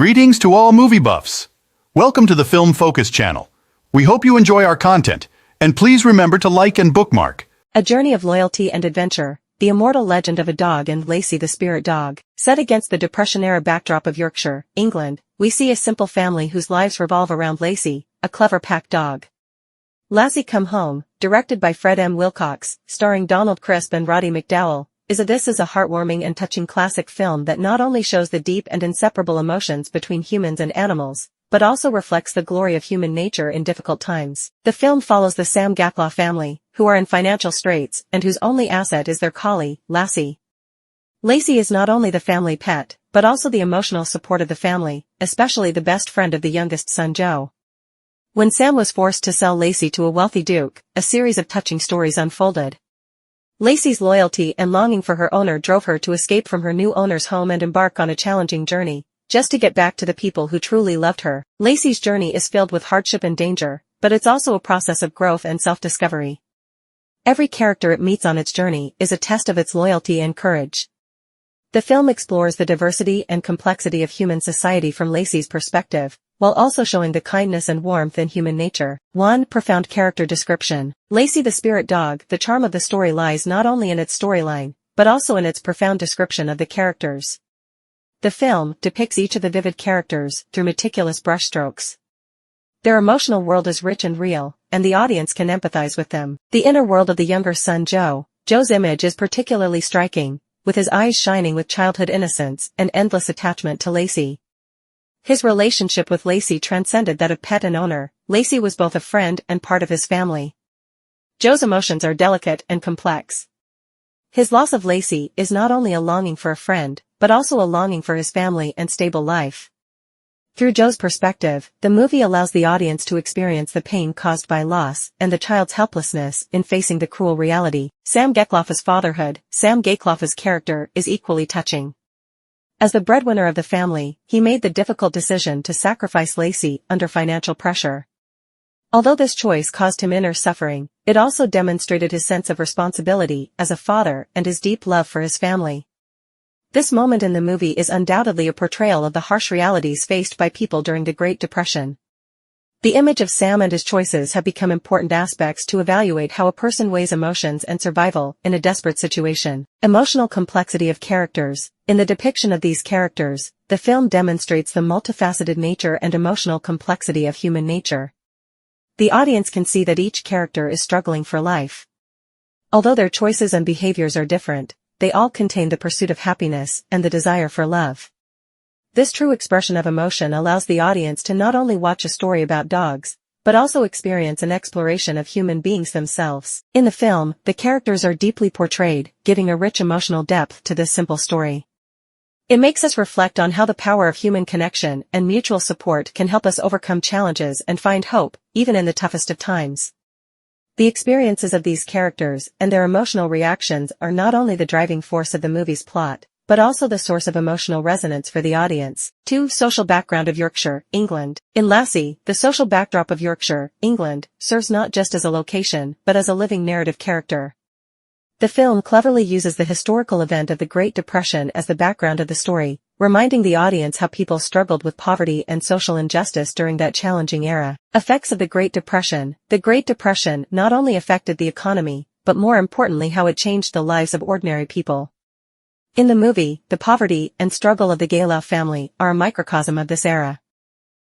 Greetings to all movie buffs. Welcome to the Film Focus channel. We hope you enjoy our content, and please remember to like and bookmark. A journey of loyalty and adventure, the immortal legend of a dog and Lacy the spirit dog. Set against the Depression-era backdrop of Yorkshire, England, we see a simple family whose lives revolve around Lacy, a clever pack dog. Lacy Come Home, directed by Fred M. Wilcox, starring Donald Crisp and Roddy McDowall, This is a heartwarming and touching classic film that not only shows the deep and inseparable emotions between humans and animals, but also reflects the glory of human nature in difficult times. The film follows the Sam Gaklaw family, who are in financial straits and whose only asset is their collie, Lacy. Lacy is not only the family pet, but also the emotional support of the family, especially the best friend of the youngest son Joe. When Sam was forced to sell Lacy to a wealthy duke, a series of touching stories unfolded. Lacy's loyalty and longing for her owner drove her to escape from her new owner's home and embark on a challenging journey, just to get back to the people who truly loved her. Lacy's journey is filled with hardship and danger, but it's also a process of growth and self-discovery. Every character it meets on its journey is a test of its loyalty and courage. The film explores the diversity and complexity of human society from Lacy's perspective, while also showing the kindness and warmth in human nature. 1. Profound character description. Lacy the spirit dog. The charm of the story lies not only in its storyline, but also in its profound description of the characters. The film depicts each of the vivid characters through meticulous brushstrokes. Their emotional world is rich and real, and the audience can empathize with them. The inner world of the younger son Joe. Joe's image is particularly striking, with his eyes shining with childhood innocence and endless attachment to Lacy. His relationship with Lacy transcended that of pet and owner. Lacy was both a friend and part of his family. Joe's emotions are delicate and complex. His loss of Lacy is not only a longing for a friend, but also a longing for his family and stable life. Through Joe's perspective, the movie allows the audience to experience the pain caused by loss and the child's helplessness in facing the cruel reality. Sam Gaklaw's fatherhood. Sam Gaklaw's character is equally touching. As the breadwinner of the family, he made the difficult decision to sacrifice Lacy under financial pressure. Although this choice caused him inner suffering, it also demonstrated his sense of responsibility as a father and his deep love for his family. This moment in the movie is undoubtedly a portrayal of the harsh realities faced by people during the Great Depression. The image of Sam and his choices have become important aspects to evaluate how a person weighs emotions and survival in a desperate situation. Emotional complexity of characters. In the depiction of these characters, the film demonstrates the multifaceted nature and emotional complexity of human nature. The audience can see that each character is struggling for life. Although their choices and behaviors are different, they all contain the pursuit of happiness and the desire for love. This true expression of emotion allows the audience to not only watch a story about dogs, but also experience an exploration of human beings themselves. In the film, the characters are deeply portrayed, giving a rich emotional depth to this simple story. It makes us reflect on how the power of human connection and mutual support can help us overcome challenges and find hope, even in the toughest of times. The experiences of these characters and their emotional reactions are not only the driving force of the movie's plot, but also the source of emotional resonance for the audience. 2. Social background of Yorkshire, England. In Lacy, the social backdrop of Yorkshire, England, serves not just as a location, but as a living narrative character. The film cleverly uses the historical event of the Great Depression as the background of the story, reminding the audience how people struggled with poverty and social injustice during that challenging era. Effects of the Great Depression. The Great Depression not only affected the economy, but more importantly how it changed the lives of ordinary people. In the movie, the poverty and struggle of the Gaklaw family are a microcosm of this era.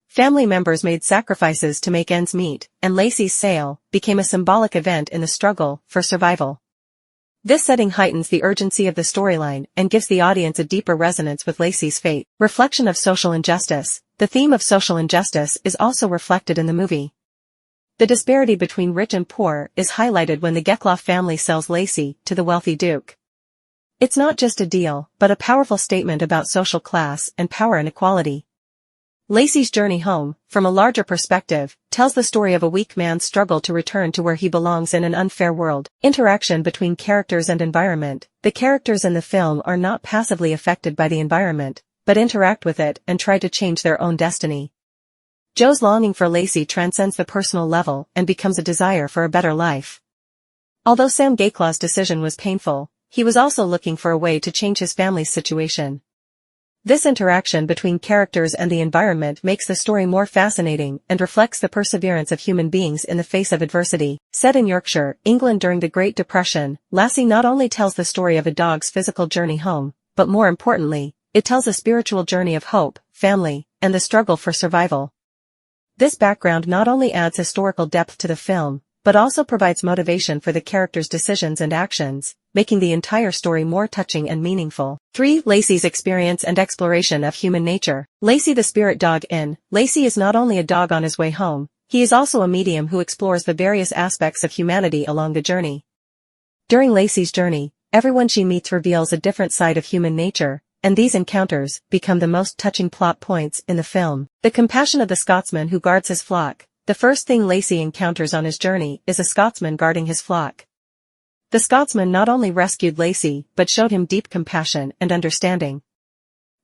Family members made sacrifices to make ends meet, and Lacy's sale became a symbolic event in the struggle for survival. This setting heightens the urgency of the storyline and gives the audience a deeper resonance with Lacy's fate. Reflection of social injustice. The theme of social injustice is also reflected in the movie. The disparity between rich and poor is highlighted when the Gaklaw family sells Lacy to the wealthy duke. It's not just a deal, but a powerful statement about social class and power inequality. Lacy's journey home, from a larger perspective, tells the story of a weak man's struggle to return to where he belongs in an unfair world. Interaction between characters and environment. The characters in the film are not passively affected by the environment, but interact with it and try to change their own destiny. Joe's longing for Lacy transcends the personal level and becomes a desire for a better life. Although Sam Gaklaw's decision was painful, he was also looking for a way to change his family's situation. This interaction between characters and the environment makes the story more fascinating and reflects the perseverance of human beings in the face of adversity. Set in Yorkshire, England during the Great Depression, Lacy not only tells the story of a dog's physical journey home, but more importantly, it tells a spiritual journey of hope, family, and the struggle for survival. This background not only adds historical depth to the film, but also provides motivation for the characters' decisions and actions, making the entire story more touching and meaningful. 3. Lacy's experience and exploration of human nature. Lacy the spirit dog. Lacy is not only a dog on his way home, he is also a medium who explores the various aspects of humanity along the journey. During Lacy's journey, everyone she meets reveals a different side of human nature, and these encounters become the most touching plot points in the film. The compassion of the Scotsman who guards his flock. The first thing Lacy encounters on his journey is a Scotsman guarding his flock. The Scotsman not only rescued Lacy, but showed him deep compassion and understanding.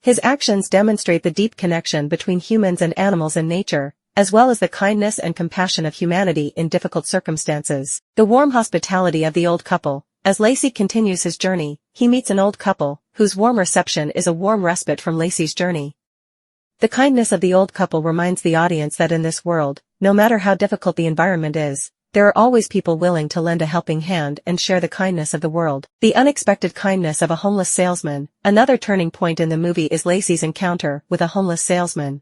His actions demonstrate the deep connection between humans and animals in nature, as well as the kindness and compassion of humanity in difficult circumstances. The warm hospitality of the old couple. As Lacy continues his journey, he meets an old couple, whose warm reception is a warm respite from Lacy's journey. The kindness of the old couple reminds the audience that in this world, no matter how difficult the environment is, there are always people willing to lend a helping hand and share the kindness of the world. The unexpected kindness of a homeless salesman. Another turning point in the movie is Lacy's encounter with a homeless salesman.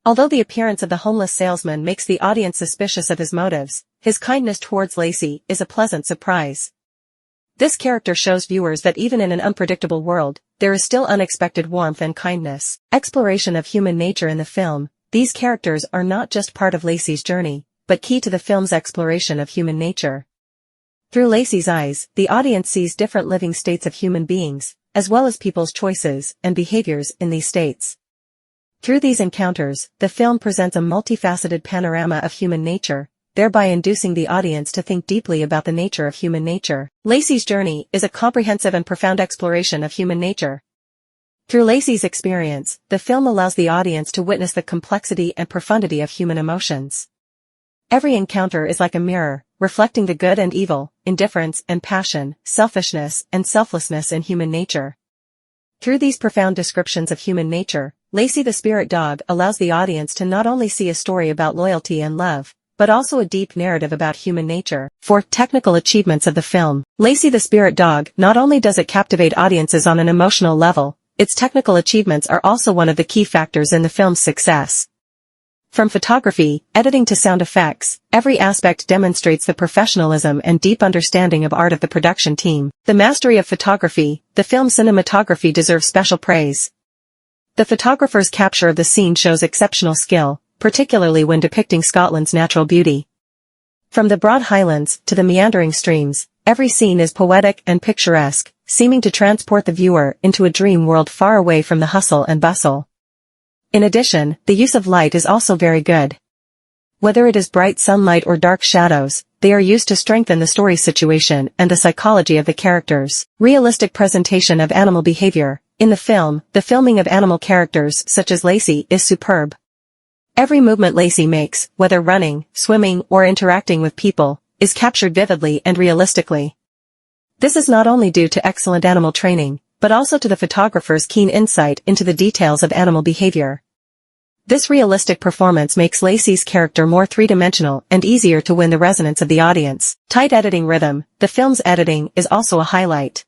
Although the appearance of the homeless salesman makes the audience suspicious of his motives, his kindness towards Lacy is a pleasant surprise. This character shows viewers that even in an unpredictable world, there is still unexpected warmth and kindness. Exploration of human nature in the film. These characters are not just part of Lacy's journey, but key to the film's exploration of human nature. Through Lacy's eyes, the audience sees different living states of human beings, as well as people's choices and behaviors in these states. Through these encounters, the film presents a multifaceted panorama of human nature, thereby inducing the audience to think deeply about the nature of human nature. Lacy's journey is a comprehensive and profound exploration of human nature. Through Lacy's experience, the film allows the audience to witness the complexity and profundity of human emotions. Every encounter is like a mirror, reflecting the good and evil, indifference and passion, selfishness and selflessness in human nature. Through these profound descriptions of human nature, Lacy the spirit dog allows the audience to not only see a story about loyalty and love, but also a deep narrative about human nature. For technical achievements of the film, Lacy the spirit dog, not only does it captivate audiences on an emotional level, its technical achievements are also one of the key factors in the film's success. From photography, editing to sound effects, every aspect demonstrates the professionalism and deep understanding of art of the production team. The mastery of photography. The film's cinematography deserves special praise. The photographer's capture of the scene shows exceptional skill, particularly when depicting Scotland's natural beauty. From the broad highlands to the meandering streams, every scene is poetic and picturesque, seeming to transport the viewer into a dream world far away from the hustle and bustle. In addition, the use of light is also very good. Whether it is bright sunlight or dark shadows, they are used to strengthen the story situation and the psychology of the characters. Realistic presentation of animal behavior. In the film, the filming of animal characters such as Lacy is superb. Every movement Lacy makes, whether running, swimming, or interacting with people, is captured vividly and realistically. This is not only due to excellent animal training, but also to the photographer's keen insight into the details of animal behavior. This realistic performance makes Lacy's character more three-dimensional and easier to win the resonance of the audience. Tight editing rhythm. The film's editing is also a highlight.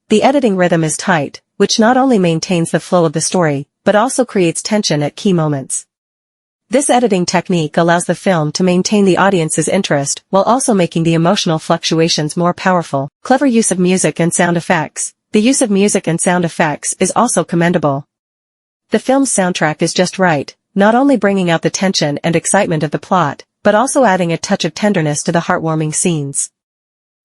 The editing rhythm is tight, which not only maintains the flow of the story, but also creates tension at key moments. This editing technique allows the film to maintain the audience's interest while also making the emotional fluctuations more powerful. Clever use of music and sound effects. The use of music and sound effects is also commendable. The film's soundtrack is just right, not only bringing out the tension and excitement of the plot, but also adding a touch of tenderness to the heartwarming scenes.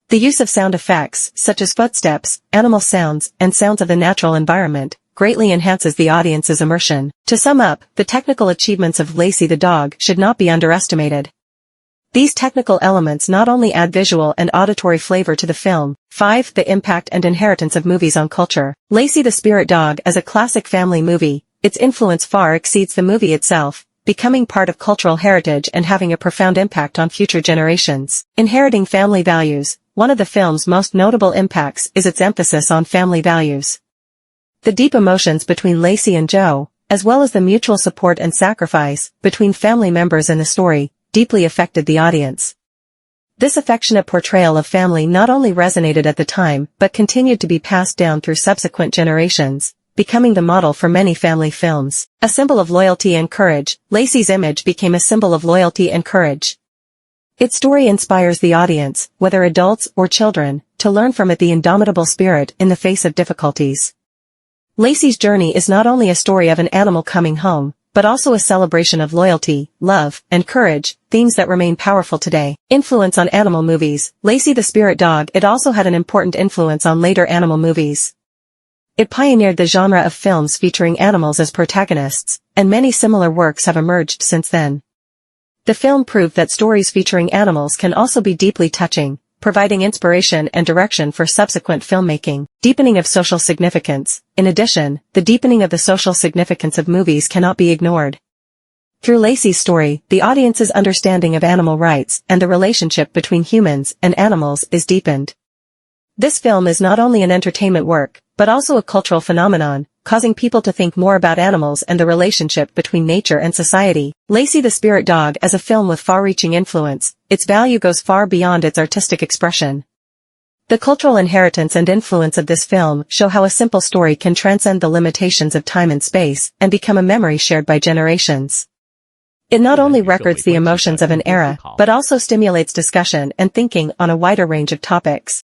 The use of sound effects, such as footsteps, animal sounds, and sounds of the natural environment, greatly enhances the audience's immersion. To sum up, the technical achievements of Lacy the dog should not be underestimated. These technical elements not only add visual and auditory flavor to the film. 5. The impact and inheritance of movies on culture. Lacy the Spirit Dog as a classic family movie, its influence far exceeds the movie itself, becoming part of cultural heritage and having a profound impact on future generations. Inheriting family values. One of the film's most notable impacts is its emphasis on family values. The deep emotions between Lacy and Joe, as well as the mutual support and sacrifice between family members in the story, deeply affected the audience. This affectionate portrayal of family not only resonated at the time but continued to be passed down through subsequent generations, becoming the model for many family films. A symbol of loyalty and courage, Lacy's image became a symbol of loyalty and courage. Its story inspires the audience, whether adults or children, to learn from it the indomitable spirit in the face of difficulties. Lacy's journey is not only a story of an animal coming home, but also a celebration of loyalty, love, and courage, themes that remain powerful today. Influence on animal movies, Lacy the Spirit Dog. It also had an important influence on later animal movies. It pioneered the genre of films featuring animals as protagonists, and many similar works have emerged since then. The film proved that stories featuring animals can also be deeply touching, providing inspiration and direction for subsequent filmmaking. Deepening of social significance. In addition, the deepening of the social significance of movies cannot be ignored. Through Lacy's story, the audience's understanding of animal rights and the relationship between humans and animals is deepened. This film is not only an entertainment work, but also a cultural phenomenon, causing people to think more about animals and the relationship between nature and society. Lacy the Spirit Dog. As a film with far-reaching influence, its value goes far beyond its artistic expression. The cultural inheritance and influence of this film show how a simple story can transcend the limitations of time and space and become a memory shared by generations. It not only records the emotions of an era, but also stimulates discussion and thinking on a wider range of topics.